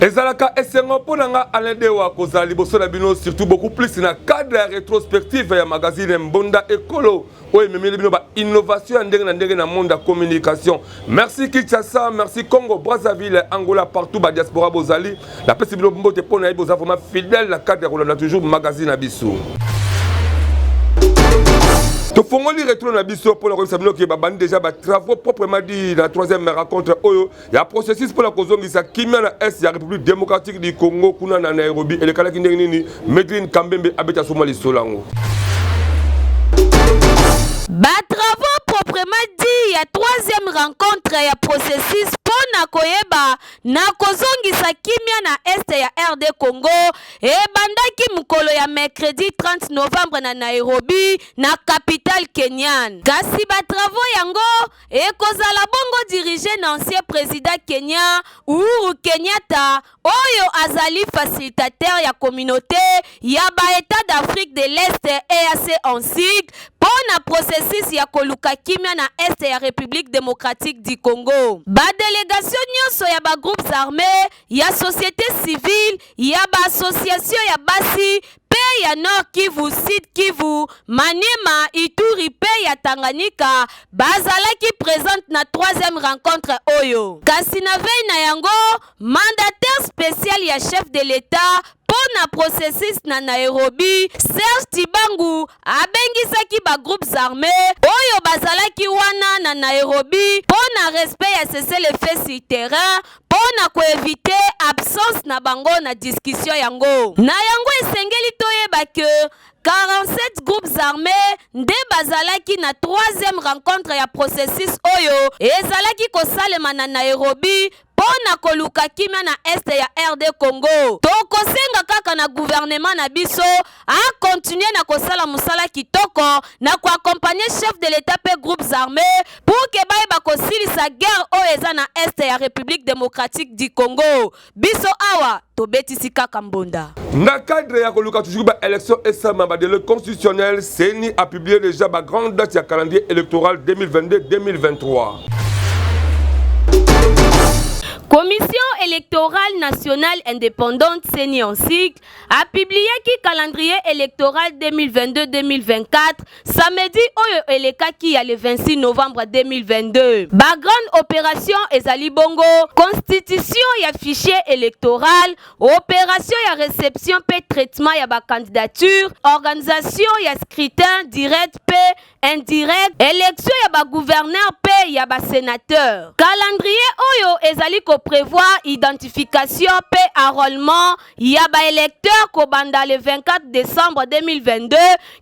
Ezalaka esengo ponanga alendewa kozala liboso na bino surtout beaucoup plus na cadre ya rétrospective ya magazine Mbonda Ekolo oyo ememeli bino ba innovation ya ndenge na monde ya communication. Merci Kinshasa, merci Congo, Brazzaville, Angola, partout ba diaspora bozali. La pesi bino mbote pona yebi boza vraiment fidèle na cadre ya kolanda toujours magazine abiso. Tofongoli retourne na biso pour la commission qui babani déjà ba travaux proprement dit la troisième rencontre oyo ya processus pour la kozongisa kimia na est ya République démocratique du Congo kuna na Nairobi et le kala ki nini Medline Kambembe abeta somali solango. Ba travaux proprement dit ya troisième rencontre ya processus pona koyeba na kozongisa kimia na est ya RD Congo e bandaki mukolo ya mercredi 30 novembre na Nairobi na capitale kenyan. Kasi ba travaux yango e kozala bongo dirigé na ancien président Kenya Uhuru Kenyatta oyo azali facilitateur ya communauté ya ba état d'Afrique de l'Est EAC en sigle pona processus ya koluka kimia na est ya République démocratique du Congo. Ba délégation nyonso ya ba groupes armés, ya société civile, ya ba association ya basi, pe ya Nord Kivu, Sud Kivu, Maniema, Ituri, pe ya Tanganyika, bazalaki présente na troisième rencontre oyo. Kasi na veille na yango, mandataire spécial ya chef de l'État pona processus na Nairobi, Serge Tibangu abengisaki ba groupes armés oyo bazalaki wana na Nairobi pona respect ya cessez-le-feu sur terrain pona ko éviter absence na bango na discussion yango. Na yango esengeli toyeba que 47 groupes armés nde bazalaki na troisième rencontre ya processus oyo ezalaki kosalema na Nairobi pona koluka kimia na est ya RD Congo. Tokosenga kaka na gouvernement na biso a continuer na kosala musala kitoko na ko accompagner chef de l'état pe groupes armés pour que ba kosilisa guerre oyo eza na est ya République démocratique du Congo. Biso awa tobetisi kaka Mbonda. Na cadre ya koluka toujours ba élection esama ba de le constitutionnel CENI a publié déjà ba grande date ya calendrier électoral 2022-2023. Commission électorale nationale indépendante CENI en sigle a publié qui calendrier électoral 2022-2024 samedi oyo elekaki ya le 26 novembre 2022. Ba grande opération ezali bongo constitution ya fichier électoral, opération ya réception pe traitement ya ba candidature, organisation ya scrutin direct pe indirect, élection ya ba gouverneur pe ya ba sénateur. Calendrier oyo ezali ko prévoir identification pe enrôlement ya ba électeur ko banda le 24 décembre 2022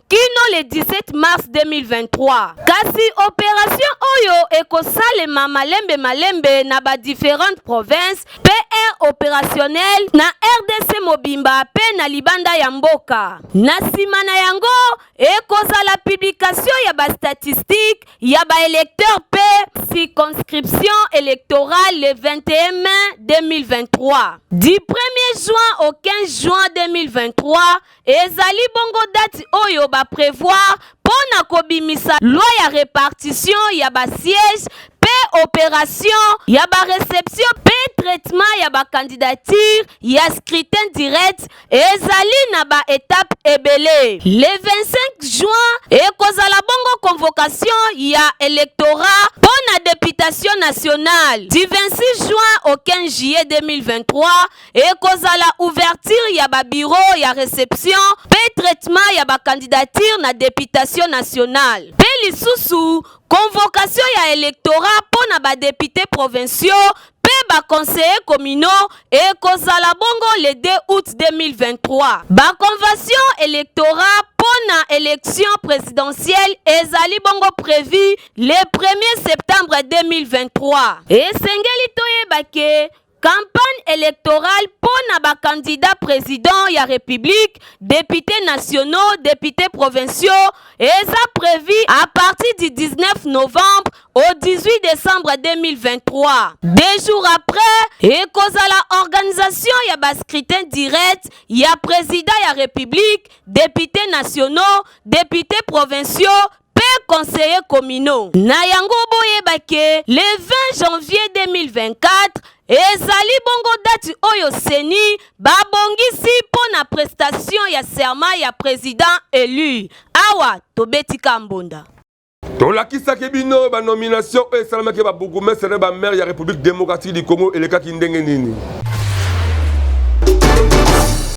kino le 17 mars 2023. Kasi opération oyo ekosalema malembe na ba différentes provinces PR opérationnel na RDC Mobimba pe na libanda ya mboka. Na sima na yango ekozala publication ya ba statistique ya ba électeur pe circonscription électorale le 21 mai 2023. Du 1er juin au 15 juin 2023, ezali bongo date oyo ba prévoir pona kobimisa loi ya répartition ya ba siège pe opération ya ba réception pe traitement ya ba candidature ya scrutin direct ezali na ba étape ebele. Le 25 juin ekozala bongo convocation ya électorat pona députation nationale. Du 26 juin au 15 juillet 2023 ekozala ouverture ya ba bureau ya réception pe traitement ya ba candidature na députation nationale. Pe lisusu convocation ya électorat pona ba députés provinciaux pe ba conseillers communaux ekozala bongo le 2 août 2023. Ba convention électorat pona élection présidentielle ezali bongo prévu le 1er septembre 2023. Esengeli toyeba ke campagne électorale pona ba candidat président ya république, députés nationaux, députés provinciaux eza prévu à partir du 19 novembre au 18 décembre 2023. 2 jours après, ekozala organisation ya ba scrutin direct ya président ya république, députés nationaux, députés provinciaux pe conseillers communaux. Na yango boyebake le 20 janvier 2024 ezali bongo date oyo seni babongisi pona prestation ya serment ya président élu. Awa tobeti kambonda. tolakisaki bino banomination oyo esalamaki babourgmestre na bamaire ya République démocratique du Congo elekaki ndenge nini.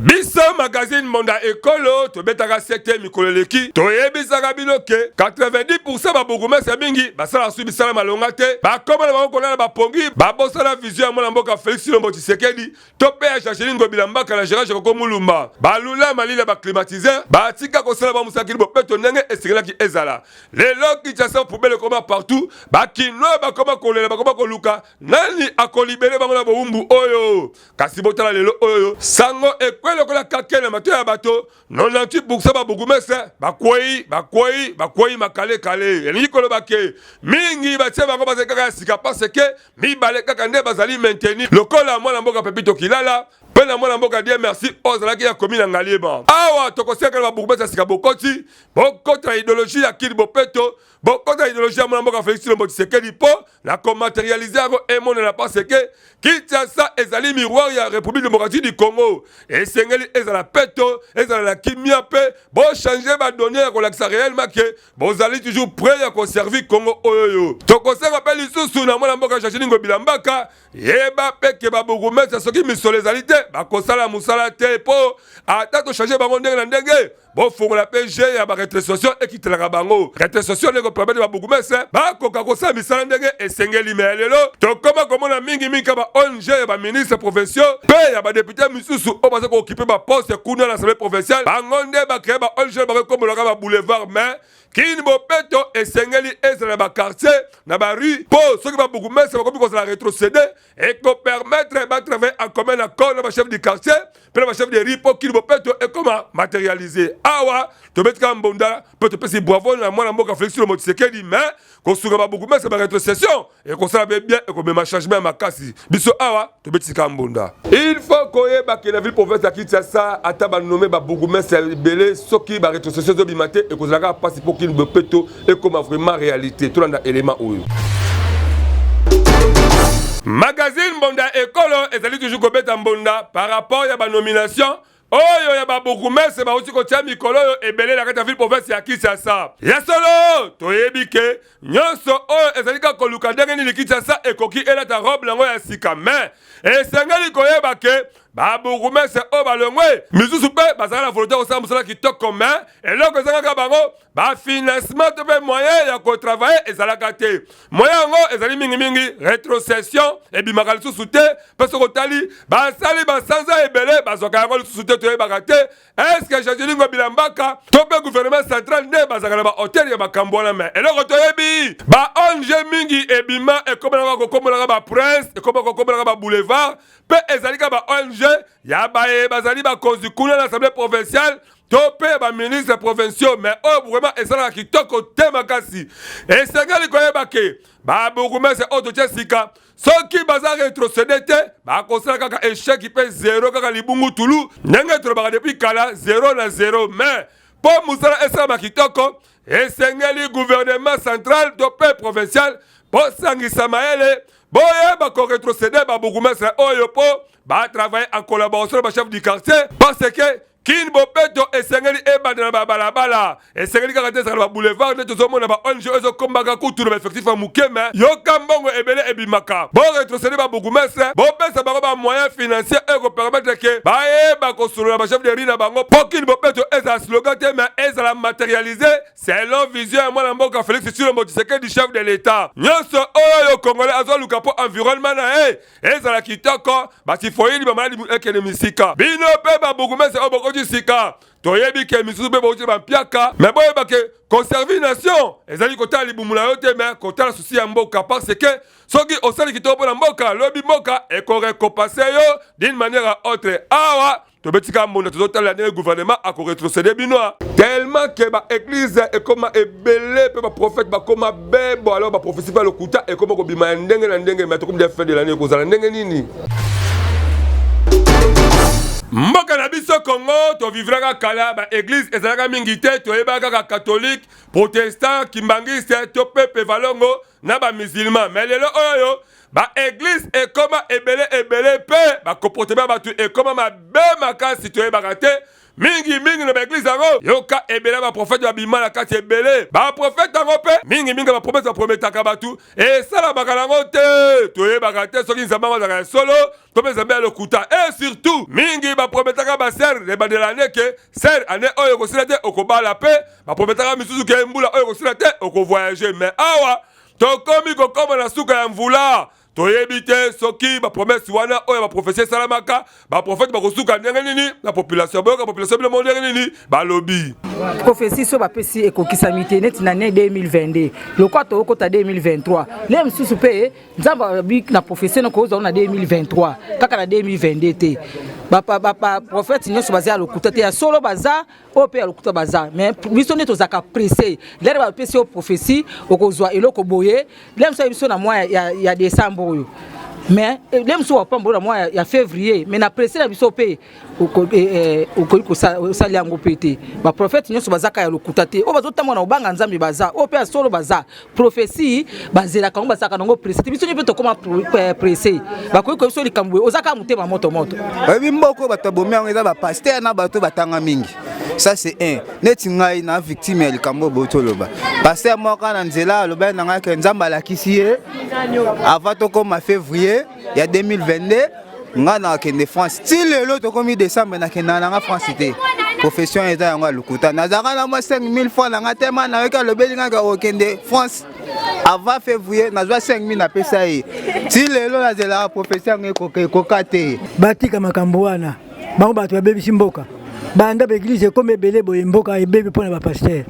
Biso magazine Monda Ekolo tobetaka sete mikolo leki toyebisaka bino ke 90% ba bourgmestre mingi basala su bisala malonga te bakoma na bango na bapongi babosala vision ya mwana mboka Félix Tshilombo Tshisekedi to pe ya Jacqueline Ngobila-Mbaka na Gérard Joko Mulumba balula malila ba climatiser batika kosala ba musakili bopeto ndenge esingelaki ezala lelo Kinshasa poubelle koma partout bakinoa bakoma kolela bakoma koluka nani akolibere bango na boumbu oyo kasi botala lelo oyo sango ekwelo kola kakena mato ya bato 98% ba bourgmestre bakwei makale kale elingi koloba ke mingi batie bango bazekaka ya sika parce que mibale kaka nde bazali maintenir lokola mwana mboka Pepito Kilala pe na mwana mboka die merci ozalaki ya komi na ngalieba awa tokoseka ba bourgmestre sika bokoti bokota idéologie ya Kili Bopeto bokota idéologie ya mwana mboka Félix Tshilombo Tshisekedi po na komaterialiser yango emonela parce que Kinshasa ezali miroir ya République démocratique du Congo esengeli ezala peto ezala la kimia pe bo changer ba donner ya kolakisa réellement que bozali toujours prêt ya conserver Congo oyoyo tokoseka pe lisusu na mwana mboka Jacqueline Ngobila-Mbaka yeba pe ke ba bourgmestre soki misolo ezali te bakosala musala te po ata to changer bango ndenge na ndenge bon fongola PG ya ba rétrocession ekitelaka bango rétrocession ne ko permettre ba bourgmestre bakoka kosala misala ndenge esengeli melelo tokoma komona mingi ka ba ONG ya ba ministre provinciaux pe ya ba député misusu o baza ko occuper ba poste kuna na l'Assemblée provinciale bango nde ba créer ba ONG ba ko molaka ba boulevard mais Kini Bopeto esengeli ezala ba quartier na ba rue po soki ba bourgmestre ba komi kozala rétrocéder et ko permettre ba travailler en commun accord na ba chef du quartier pe ba chef de rue po Kini Bopeto et comment matérialiser awa to betka mbonda pe to pesi bravo na mwana mboka Félix Tshilombo Tshisekedi mais ko suka ba bourgmestre ba rétrocession et ko sala bien et ko mema changement makasi biso awa to betika mbonda il faut koyeba ke na ville province ya Kinshasa ata ba nommer ba bourgmestre belé soki ba rétrocession zo bimate et ko zalaka passe pour Kini Bopeto et comme vraiment réalité tout dans élément oyo magazine Monda Ekolo ezali toujours kobeta mbonda par rapport ya ba nomination oyo ya ba bourgmestre ba uti ko tia mikolo oyo ebele na kata ville province ya Kinshasa ya solo toyebi ke nyonso oyo ezali ka koluka ndenge nini Kinshasa ekoki elata robe lango ya sika mais esengeli koyeba ke ba bourgmestre o balongwe misusu pe bazala na volonté osala musala kitoko mais eloko ezalaka bango ba financement to pe moyen ya ko travailler ezalaka te moyen yango ezali mingi rétrocession ebimaka lisusu te parce que tali basali basanza ebele bazwaka yango lisusu te toyebaka te est-ce que Jacqueline Ngobila-Mbaka to pe gouvernement central nde bazalaka na ba hôtel ya makambo wana mais eloko toyebi ba ONG mingi ebima ekomelaka kokomolaka ba prince ekomelaka ba boulevard pe ezalika ba ONG ya baye bazali ba konzi kuna na l'Assemblée provinciale topé ba ministre provinciaux mais oh vraiment ezalaka kitoko te makasi esengeli koyeba ke ba bourgmestre oto tchesika soki baza rétrocéder te bakosala kaka échec pe 0 kaka libungu tulu ndenge tolobaka depuis kala 0 na 0 mais po musala esala kitoko esengeli gouvernement central topé provincial po sangisa maele boye ba ko rétrocéder ba bourgmestre oyo po ba travailler en collaboration avec le chef du quartier parce que Kini Bopeto esengeli ebanda na balabala esengeli kaka te ba boulevard de tozomona ba ONG ezo kombaka kutu na effectif ya mukeme yoka mbongo ebele ebimaka bo rétrocéder ba bourgmestre bo pesa bango ba moyen financier e ko permettre que ba eba ko solo ba chef de rue na bango po Kini Bopeto eza slogan te mais ezala matérialiser selon vision ya mwana mboka Félix Tshilombo Tshisekedi chef de l'état nyonso oyo congolais azo luka po environnement na ezala kitoko ba tifoyini ba maladi ekene misika bino pe ba bourgmestre oboko sika toyebi ke misusu be bauti ba piaka mais boyeba ke conserver nation ezali kota libumula yo te mais kota la souci ya mboka parce que soki osali kitoko na mboka lobi mboka e ko récompenser yo d'une manière autre awa to betika mbona tozotala le gouvernement a ko rétrocéder binoa tellement que ba église et comme ebele pe ba prophète ba koma bebo alors ba prophétie ba lokuta et comme ko bima ndenge na ndenge mais to comme de fin de l'année ko zala ndenge nini Mboka na biso Congo to vivraka kala ba église ezalaka mingi te to yebaka catholique, protestant, kimbangiste to pepe valongo na ba musulman. Mais lelo oyo ba église ekoma ebele pe ba comportement ba tu ekoma mabe makasi to yebaka te. Mingi na ba église yango yoka ebele ba prophète ba bimala kati ebele ba prophète yango pe mingi ba promesse ba prometaka batu et sala bakalango te to yebaka te soki nzamba mazaka solo to pe nzamba lokuta et surtout mingi ba prometaka ba ser de ba de l'année que ser année oyo ko sila te okobala pe ba prometaka misusu ke mbula oyo ko sila te oko voyager mais awa to komi ko koma na suka ya mvula toyebi te soki ba promesse wana oyo ba prophétie salamaka ba prophète ba kosuka ndenge nini la population boyoka population bile monde nini ba lobby prophétie so ba pesi ekokisamite neti na 2022 lokwa to okota 2023 le msusu pe nzamba bi na prophétie noko oza na 2023 kaka na 2022 te ba prophète nyonso bazia lokuta te ya solo baza o pe lokuta baza mais biso neto zaka pressé le ba pesi o prophétie okozwa eloko boye le mso biso na mois ya décembre oyo mais le mso wa pambo na mois ya février mais na pressé na biso pe ko sali yango pété ba prophète nyonso bazaka ya lokuta te o bazotama na obanga nzambe baza o pe solo baza prophétie bazela kango bazaka nango pressé biso nyepe to koma pressé ba ko biso likambo ozaka mutema moto ebi mboko batabomi yango eza ba pasteur na bato batanga mingi. Ça c'est un. Neti ngai na victime ya likambo botoloba. Pasteur moka na nzela aloba na ngai ke nzamba la kisiye avant to koma février ya 2022 nga na kende France. Ti lelo to komi décembre na kenda na France te. Profession eza yango lukuta. Nazaka na mo 5000 francs na ngate mana weka lobeli nga ka okende France. Avant février nazwa 5000 na pesa yi. Ti lelo na zela profession ngeko kokate. Batika makambo wana. Bango bato ya bebi simboka. Banda l'église comme ebele boye mboka ebebe pona ba pasteur.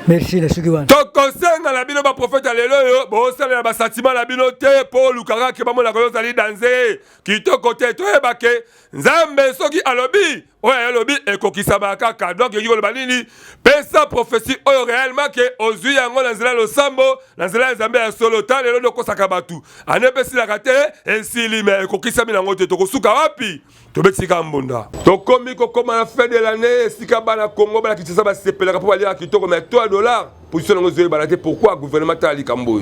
Merci la suki wana. Tokosenga na bino ba prophète lelo yo bo sala ba sentiment na bino te po lukaka ke ba mona ko zali danser kitoko te to ebake nzambe soki alobi oya alobi ekokisa bakaka donc yiko ba nini pesa prophétie oyo réellement ke ozui yango na nzela losambo na nzela nzambe ya solo ta lelo doko saka batu anepesi la kate ensili me ekokisa mina ngote tokosuka wapi tobetsika mbunda tokomi kokoma na fin de l'année sika bana Congo bana kitisa ba sepelaka po balia kitoko mais $3 position nango zoye balate pourquoi gouvernement ta likambo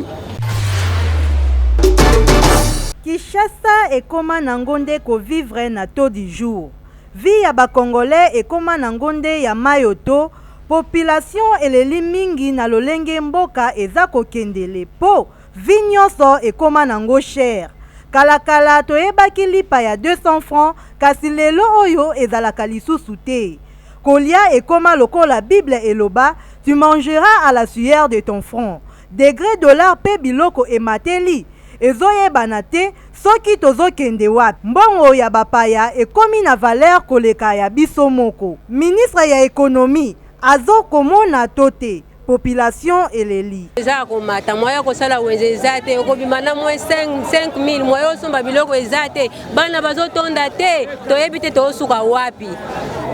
Kinshasa ekoma na ngonde ko vivre na taux du jour. Vie ya ba Congolais ekoma na ngonde ya mayoto, population eleli mingi na lolenge mboka eza kokendele po vie nyonso ekoma nango cher. Kalakala toyebaki lipa ya 200 francs kasi lelo oyo ezalaka lisusu te. Kolia ekoma lokola Bible eloba, tu mangeras à la sueur de ton front. Degré dollar pe biloko emateli ezoyebana te soki tozokende wapi. Mbongo ya bapaya ekomi na valeur koleka ya biso moko. Ministre ya économie azokomona tote population eleli. Eza komata moya kosala wenze ezate okobimana mo 5000 moya osomba biloko ezate bana bazotonda te toyebi te tosuka wapi.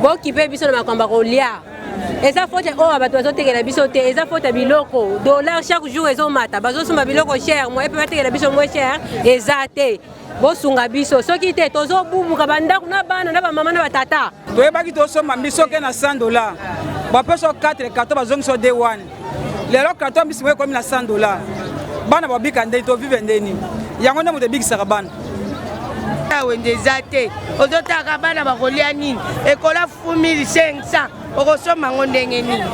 Bokipe biso na makamba kolia. Eza faute o abato bazotekela biso te eza faute biloko dollar chaque jour ezomata bazosomba biloko cher moya pe batekela biso mo cher ezate bosunga biso soki te tozobumuka bandako na bana na ba mama na batata toyebaki tosomba biso ke na $100 bapeso 4 carton bazongiso day 1 lelo carton biso ekomi na $100 bana babika ndeni to vive ndeni yango nde moto ebikisaka bana wende zate ozotaka bana bakolia nini ekola 1500 okosoma ngo ndenge nini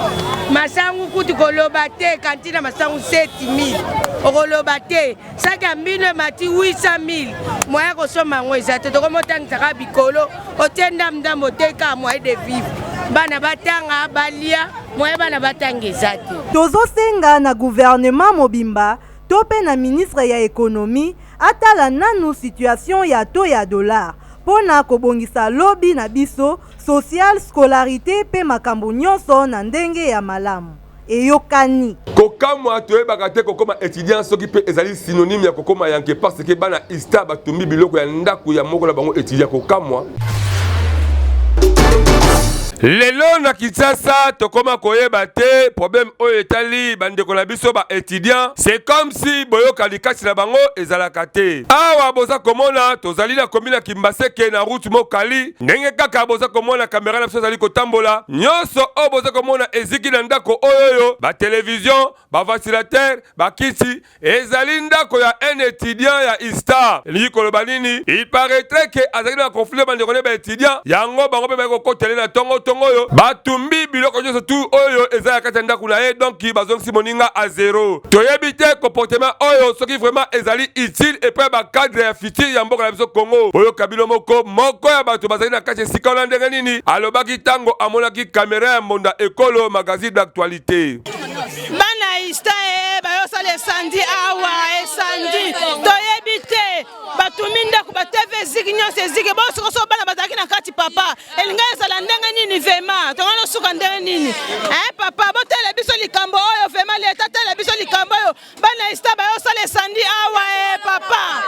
masangu kutu koloba te kantina masangu 7000 okoloba te saka mbino mati 800000 moya kosoma ngo ezate tokomotangisaka bikolo otenda mdambo teka moya de vivre bana batanga balia moya bana batanga ezate tozosenga na gouvernement mobimba to pe na ministre ya économie atala nanu situation ya to ya dollar pona kobongisa lobi na biso social scolarité pe makambo nyonso na ndenge ya malamu eyokani kokamwa toyebaka te kokoma étudiant soki pe ezali synonyme ya kokoma yanke parce que bana ista batumbi biloko ya ndako ya moko na bango étudiant kokamwa Lelo na Kinshasa tokoma koyeba te problème oyo etali bandeko na biso ba étudiant, c'est comme si boyoka likasi na bango ezalaka te. Awa boza komona tozali na komina Kimbaseke na route Mokali, ndenge kaka boza komona kamera na biso ezali kotambola, nyonso o boza komona eziki na ndako oyo ba télévision, ba ventilateur, ba kiti ezali ndako ya un étudiant ya ISTA. Elingi koloba nini? Il paraîtrait que azali na conflit bandeko na ba étudiant, yango bango pe ba kokotele na tongo oyo batumbi biloko nyonso tu oyo eza ya kati ya ndako na ye, donc bazongisi moninga a zéro. Toyebi te comportement oyo soki vraiment ezali utile epai bacadre ya futur ya mboka na biso Congo. Oyo kabilo moko ya bato bazali na kati esika wana ndenge nini alobaki ntango amonaki kamera ya Mbonda Ekolo magazine d'actualité. Bana ISTA bayosala esandi awa esandi toyebi te batumi ndako ba TV ziki nyonso eziki bosokoso bana bazalaki na kati papa elinga ezala ndenge nini vema tongana suka ndenge nini papa botele biso likambo oyo vema leta tele biso likambo oyo bana ISTA bayosala esandi awa papa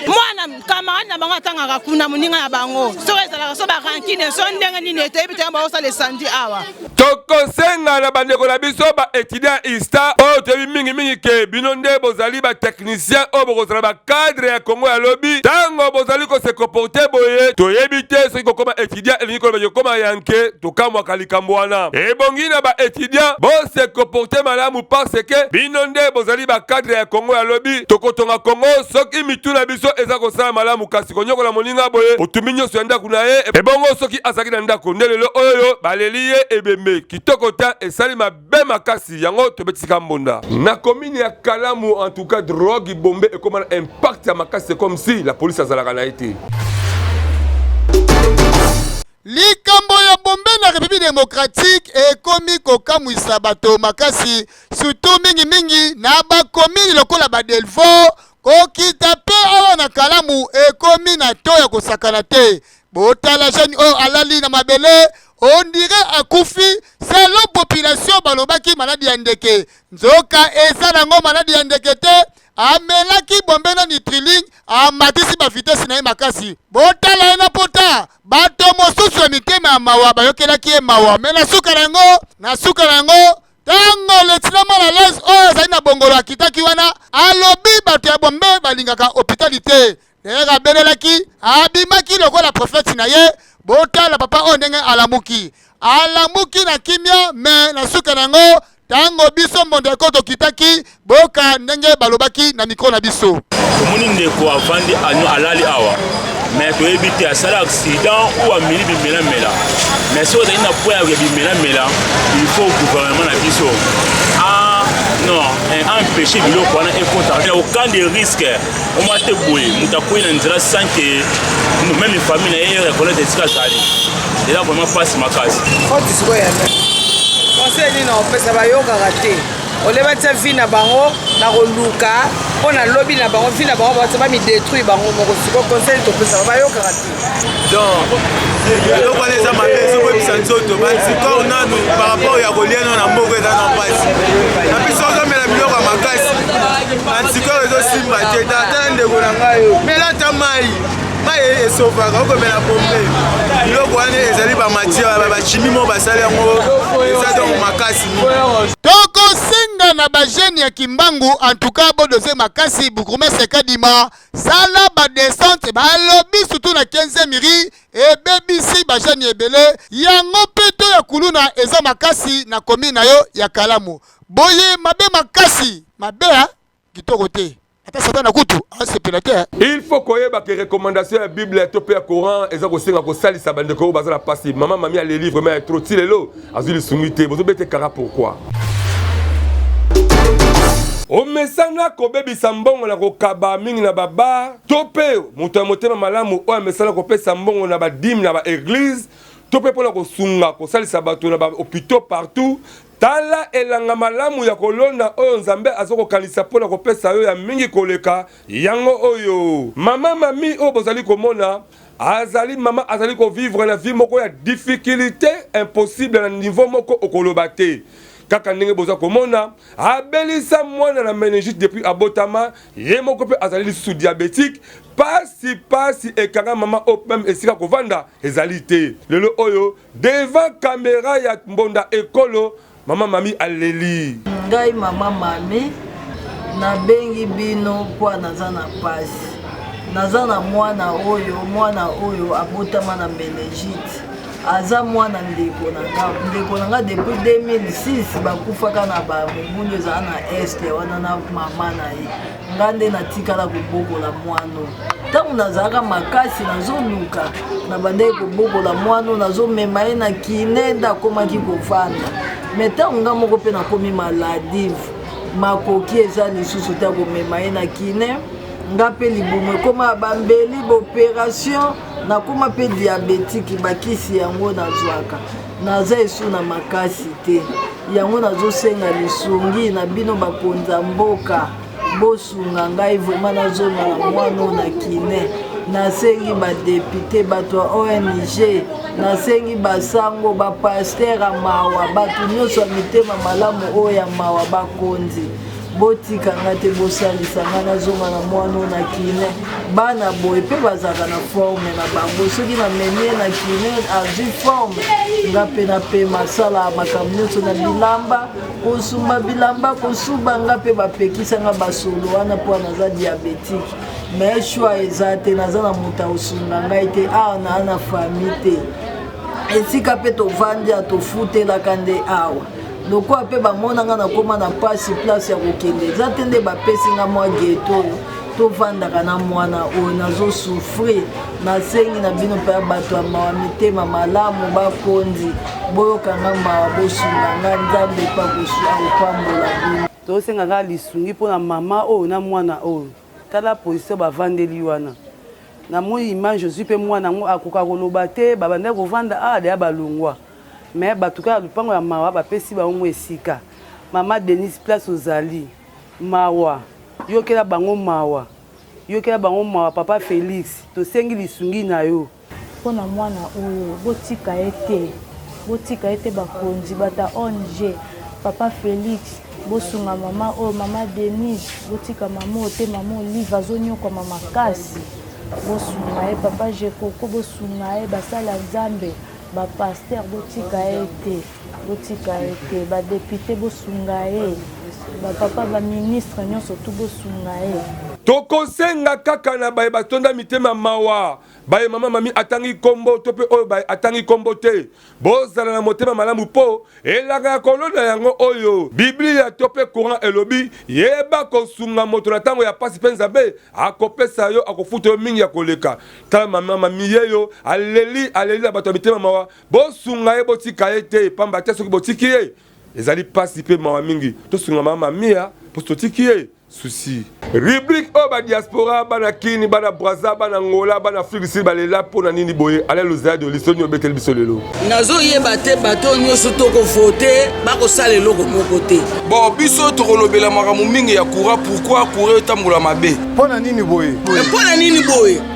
mwana kamarade na bango atangaka kuna moninga na bango soki ezalaka so barankine so ndenge nini toyebi te bayosala esandi awa tokosenga na bandeko na biso ba étudiant ISTA oyo toyebi mingi ke bino nde bozali ba technicien oyo bokozala ba cadre ya Congo ya lobi tango bozali ko se comporter boye toyebi te soki kokoma étudiant elingi koloba kokoma yanke tokamwaka likambo wana ebongi na ba étudiant bo se comporter malamu parce que bino nde bozali ba cadre ya Congo ya lobi tokotonga Congo soki mitu na biso eza kosala malamu kasi konyokola moninga boye otumi nyonso ya ndako na ye ebongo soki azalaki na ndako nde lelo oyo baleli ye ebembe kitoko ta esali mabe makasi yango tobetisika mbonda na commune ya Kalamu. En tout cas drogue bombe et comment impact ya makasi, c'est comme si la police azalaka na été likambo ya bombe na République démocratique ekomi kokamwisa bato makasi surtout mingi na bakomini lokola badelvo kokita pe awa na Kalamu ekomi na to ya kosakana te botala jeune oyo alali na mabele on dirait akufi selon population balobaki maladi ya ndeke nzoka eza nango maladi ya ndeke te amelaki bombe na nitriling amatisi ba vitesse na ye makasi botala ye na pota bato mosusu ya mitema ya mawa bayokelaki ye mawa me na suka na yango tango letina Malalaise oyo azali na bongolo akitaki wana alobi bato ya bombe balingaka hôpitalité ndenge abelelaki abimaki lokola prophète na ye botala papa oyo ndenge alamuki na kimia me na suka na yango tango biso Mbonda Ekolo tokitaki boka ndenge balobaki na mikro na biso omoni ndeko avandi alali awa mais toyebi te asala accident ou amili bimelamela mais soki ozali na po ya bimelamela il faut gouvernement na biso non empêcher biloko wana ekota au cas de risque oma te boye moto akoyi na nzela sans que même famille na ye reconnaître esika azali eza vraiment mpasi makasi conseil nini opesa bayokaka te oleba tia vi na bango na koluka mpo na lobi na bango vi na bango bata bamidétruire bango moko siko conseil topesaka bayokaka te donc eloko wana eza mabe ezokoyebisa nzoto bantikor nanu par rapport ya kolia no na mboka eza na mpasi na biso ozomela biloko ya makasi antikor ezosimba te tala ndeko na ngai oyo melata mai esovaka okomela pombe biloko wana ezali bamatiere bachimi mo basali yango eza donc makasi tokosenga na bajene ya Kimbangu en tout cas bodoze makasi bourgmestre Kadima sala badescente balobi surtout na 15e miri ebebisi bajene ebele yango peto ya kuluna eza makasi na commune na yo ya Kalamu boye mabe makasi mabe kitoko te. Il faut koyeba que recommandation ya Bible tope ya Coran eza kosenga kosalisa bandeko bazala pasi maman mami a les livres mais trop tilelo azuli sumité bozo bete kara pourquoi o mesana ko bebisa mbongo na kokaba mingi na baba tope moto motema malamu o mesana ko pesa mbongo na ba dîme na ba église tope pona ko sunga ko salisa bato na ba hôpitaux partout. Tala elanga malamu ya kolona oyo nzambe azoko kanisa pona kopesa yo ya mingi koleka yango oyo mama mami oyo bozali komona azali mama azali ko vivre la vie moko ya difficulté impossible na niveau moko okoloba te kaka ndenge boza komona abelisa mwana na méningite depuis abotama ye moko pe azali sous diabétique pasi ekanga mama opem esika kovanda ezali te lelo oyo devant caméra ya mbonda ekolo mama mami aleli ngai mama mami nabengi bino mpo naza na pasi naza na mwana oyo abotama na méningite aza mwana ndeko na nga depuis 2006 bakufaka na bamobulu ezala na este wana na mama na ye nga nde natikala kobokola mwana ntango nazalaka makasi nazoluka na bandeki kobokola mwana nazomema ye na kine nde akomaki kovanda me ntango nga moko mpe nakomi maladive makoki eza lisusu te komema ye na kine nga mpe libumu ekoma bambeli baopération nakoma mpe diabétique bakisi yango nazwaka naza esu na makasi te yango nazosenga lisungi na bino bakonza mboka bosunga ngai vraimen nazonga na mwana na kine nasengi badepute bato ya ONG nasengi basango bapaster ya mawa bato nyonso ya mitema malamu oyo ya mawa bakonzi botika nga te bosalisa nga nazonga na mwana na kine bana boye mpe bazalaka na forme na bango soki namemie na kine azwi forme nga mpe nape masala makambo nyonso na bilamba kosumba bilamba kosuba nga mpe bapekisanga basolo wana mpo naza diabétique me shwa eza te naza na moto aosunga ngai te awa naa na famille te esika mpe tovandi atofutelaka nde awa lokola mpe bamonanga nakoma na pasi place ya kokende eza te nde bapesi nga mwa geto oyo tovandaka na mwana oyo nazosufrir nasengi na bino mpe ya bato ya mawa mitema malamu bakonzi boyokanga mawa bosunga nga nzambe epa akopambola bino tosenga nga lisungi mpona mama oyo na mwana oyo tala position bavandeli wana na moi image ozwi mpe mwana yango akoka koloba te babandaki kovanda deya balongwa me batuka ya lupango ya mawa bapesi bango esika mama Denise place ozali mawa yokela bango mawa papa Félix tosengi lisungi na yo mpona mwana oyo botika ye te bakonzi bata ONG papa Félix bosunga mama oyo mama Denise botika mama oyo te mama Olive azonyokama makasi bosunga ye papa Jekoko bosunga ye basala nzambe bapaster botika ye te badepute bosunga ye bapapa baministre nyonso tu bosunga ye tokosenga kaka na baye batonda mitema mawa baye mama mami atangi kombo to pe oyo baye atangi kombo te bozala na motema malamu po elanga ya kolona yango oyo biblia to pe courant elobi yeba kosunga moto na tango ya pasi penza be akopesa yo akofuta yo mingi ya koleka tala mama mami yeyo aleli na bato mitema mawa bosunga ye botika ye te pamba te soki botiki ye ezali pasi pe mawa mingi tosunga mama mia po totiki ye souci rubrique o ba diaspora bana kini bana braza bana ngola bana afrique si balela pona nini boye ala lozaya de lisoni obetel bisolelo nazo yeba te bato nyonso toko voter bako sala eloko moko te bon biso tokolobela makambo mingi ya courant pourquoi courant etambola mabe pona nini boye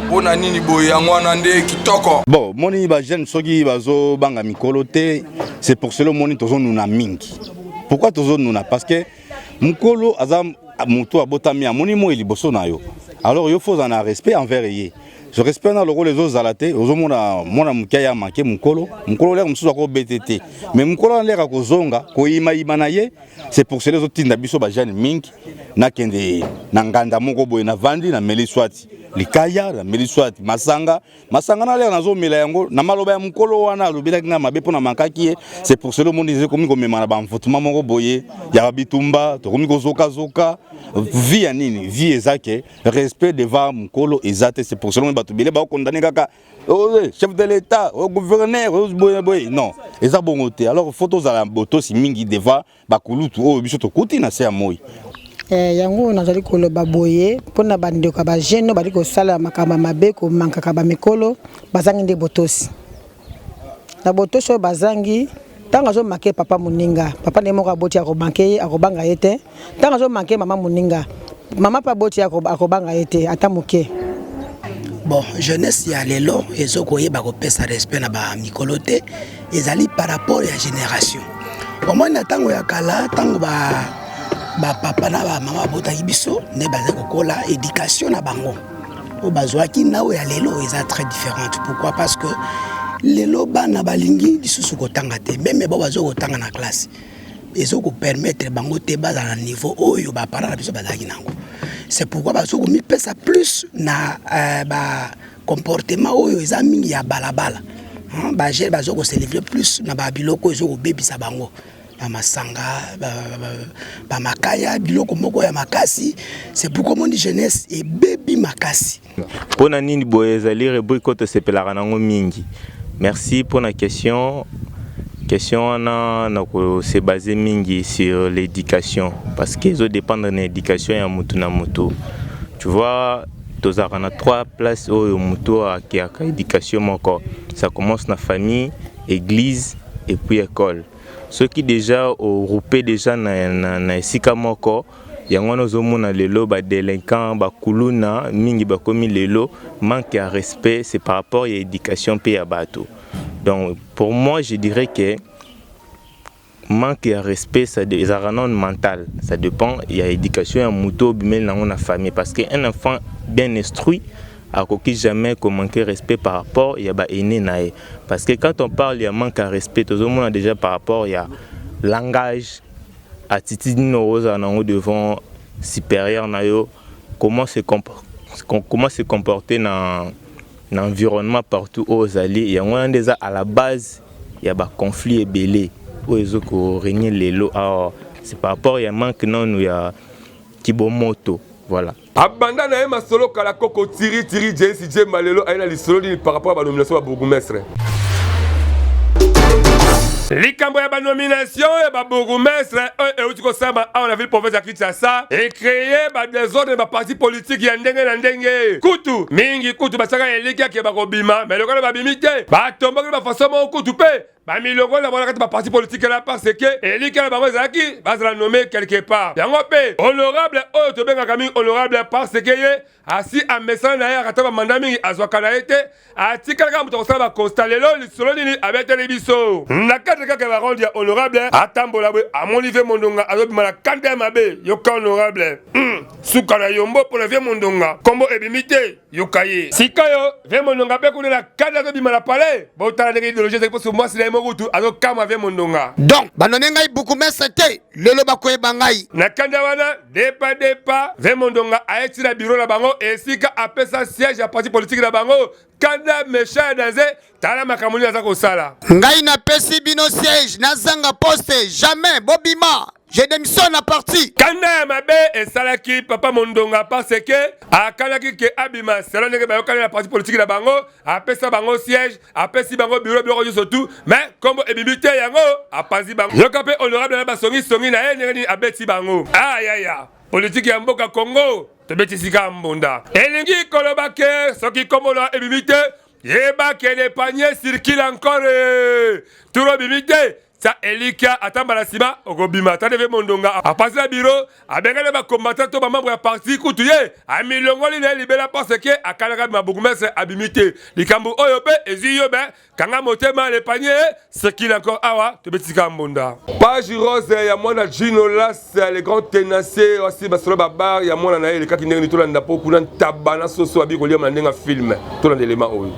pona nini boye yango wana nde kitoko bon moni ba jeune soki bazo banga mikolo te c'est pour cela moni tozo nuna mingi pourquoi tozo nuna parce que mukolo azam moto abotami amoni mo liboso na yo alors il faut en respect envers ye je respecte na loko les autres zalate ozomona mona mukaya manke mukolo leka mususu ko BTT mais mukolo leka ko zonga ko ima na ye c'est pour cela les autres tinda biso ba jeune mingi na kende na nganda moko boye na vandi na meliswati likaya na meliswati masanga na leka nazomela yango na maloba ya mukolo wana lobela kinga mabe pona mankaki ye c'est pour cela monde disait komi ko mema ba mfutuma moko boye ya bitumba to komi ko zoka vie ya nini vie ezake respect devant mukolo ezate c'est pour cela bato bile ba condamner kaka chef de l'état au gouverneur boye non eza bongo te alors photo za la boto si mingi devant bakulutu o biso to kuti na se amoyi yango nazali koloba boye mpona bandeko ba jeune bali kosala makamba mabe ko mankaka ba mikolo bazangi nde botosi na botosi oyo bazangi ntango azomake papa moninga papa nde moko aboti akobanke ye akobanga ye te ntango azomake mama moninga mama pa boti akobanga ye te ata moke bon jeunesse ya lelo ezokoyeba kopesa respect na ba mikolo te ezali par rapport ya génération omona tango ya kala tango ba papa na ba mama botaki biso ne baza kokola éducation na bango o bazwaki na o ya lelo eza très différente. Pourquoi? Parce que lelo bana balingi lisusu kotanga te même bo bazo kotanga na classe ezo ko permettre bango te baza na niveau oyo ba parents na biso bazaki nango. C'est pourquoi bazo ko mi pesa plus na ba comportement oyo eza mingi ya balabala. Ba gel bazo ko se livrer plus na ba biloko ezo ko bebisa bango. Ba masanga ba makaya biloko moko ya makasi. C'est pourquoi mon jeunesse et baby makasi. Pona nini boyezali reboikoto sepelaka nango mingi. Merci pour la question. Question se basée mingi sur l'éducation parce qu'ils dépendent de l'éducation et mutu na mutu. Tu vois, tous a 3 places au mutu qui a éducation moko. Ça commence na famille, église et puis école. Ceux qui déjà au groupé déjà na esika moko yango nozomona lelo ba délinquant ba kuluna mingi ba komi lelo manque de respect, c'est par rapport à l'éducation pe ya bato. Donc pour moi je dirais que manque de respect ça des arranon mental, ça dépend il y a éducation ya muto bimel na na famille parce que un enfant bien instruit a coquille jamais qu'on manque de respect par rapport il y a ba aîné nae parce que quand on parle il y a manque de respect tout le monde déjà par rapport il y a langage attitude nous devant supérieur nayo comment se comporter dans l'environnement partout aux alliés il y a déjà à la base il y a des conflits et belé où ils ont régné les lots c'est par rapport il y a manque non il y a kibomoto voilà abanda na ema solo kala koko tiri jesi jemba lelo aina lisolo par rapport à la nomination à bourgmestre. Likambo ya ba nomination et ba bourgmestre et uti ko samba on a vu province ya Kinshasa et créer ba désordre ba parti politique ya ndenge na ndenge kutu mingi kutu ba saka elika ke ba kobima mais le ko ba bimité ba tomba ba façon mo kutu pe ba milongo na bona kati ba parti politique là parce que elika na bango zaki ba za nommer quelque part yango pe honorable oyo to benga kami honorable parce que ye asi a message na ya kata ba mandat mingi azwaka na été atika ka muto ko ba constat lelo lisolo nini abetele biso na kati ka ba rendre honorable atambola bwe amonive mondonga azobima na kanda mabe yoka honorable suka na yombo pour le vie mondonga kombo ebimité yokaye sikayo vie mondonga pe kuna na kanda azobima na palais ba utala de idéologie c'est parce que moi c'est morutu azokama vie mondonga donc banone ngai beaucoup mesete lelo bakoyeba ngai na kanda wana depa vie mondonga aeti na bureau na bango esika apesa siège ya parti politique na bango kanda méchant dans tala makamoni aza kosala ngai na pesi bino siège na zanga poste jamais bobima je démissionne à parti kanda ya mabe esalaki papa mondonga parce que akanaki ke abima selon ndenge bayokani na parti politique na bango apesa bango siège apesi bango bureau biloko nyonso tout mais kombo ebimi te yango apanzi bango yoka mpe honorable na basongisongi na ye ndenge nini abeti bango ayaya politique ya mboka Congo tobetisika mbunda elingi koloba ke soki kombo na ebimi te yeba ke le panier circule encore turo ebimi te sa elika atamba la sima okobima tadeve mondonga a passer la bureau a benga ba combattant to ba membre ya parti kutuye a milongoli na libela parce que akalaka ma bourgmestre abimité likambo oyo pe eziyo be kanga motema le panier ce qu'il encore awa to betika mbonda page rose ya mwana Gino Las les grands tenaciers aussi basolo babar ya mwana na ele kaki ndenge to landa po kuna tabana soso abiko liam na ndenga film to landa élément oyo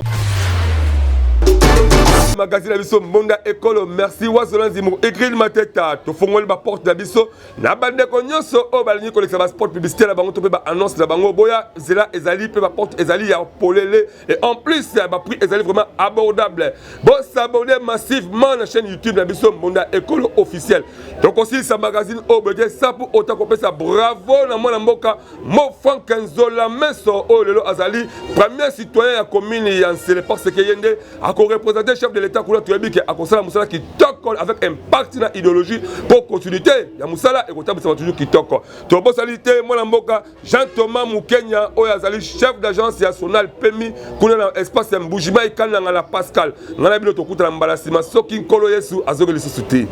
magazine la biso Mbonda Ekolo merci wazolanzi mo écrit ma tête to fongoli ba porte la biso na bande ko nyonso o balingi koleksa ba sport publicité la bango to pe ba annonce la bango boya zela ezali pe ba porte ezali ya polele et en plus ba prix ezali vraiment abordable bon s'abonner massivement na chaîne YouTube la biso Mbonda Ekolo officiel donc aussi sa magazine o bede ça pour autant qu'on peut ça bravo na mwana mboka mo Frank Nzola meso o lelo azali premier citoyen ya commune ya Nsele parce que yende a ko représenter chef de l'État pour tu as à Kosala Moussala qui toque avec impact dans l'idéologie pour continuité. Il y a Moussala et Kotab c'est toujours qui toque. Tu as salité moi Mboka Jean-Thomas Moukenya Oyazali chef d'agence nationale PMI kuna na espace Mbujima ikana na la Pascal. Ngana bino to kuta na mbalasima soki nkolo Yesu azogeli susuti.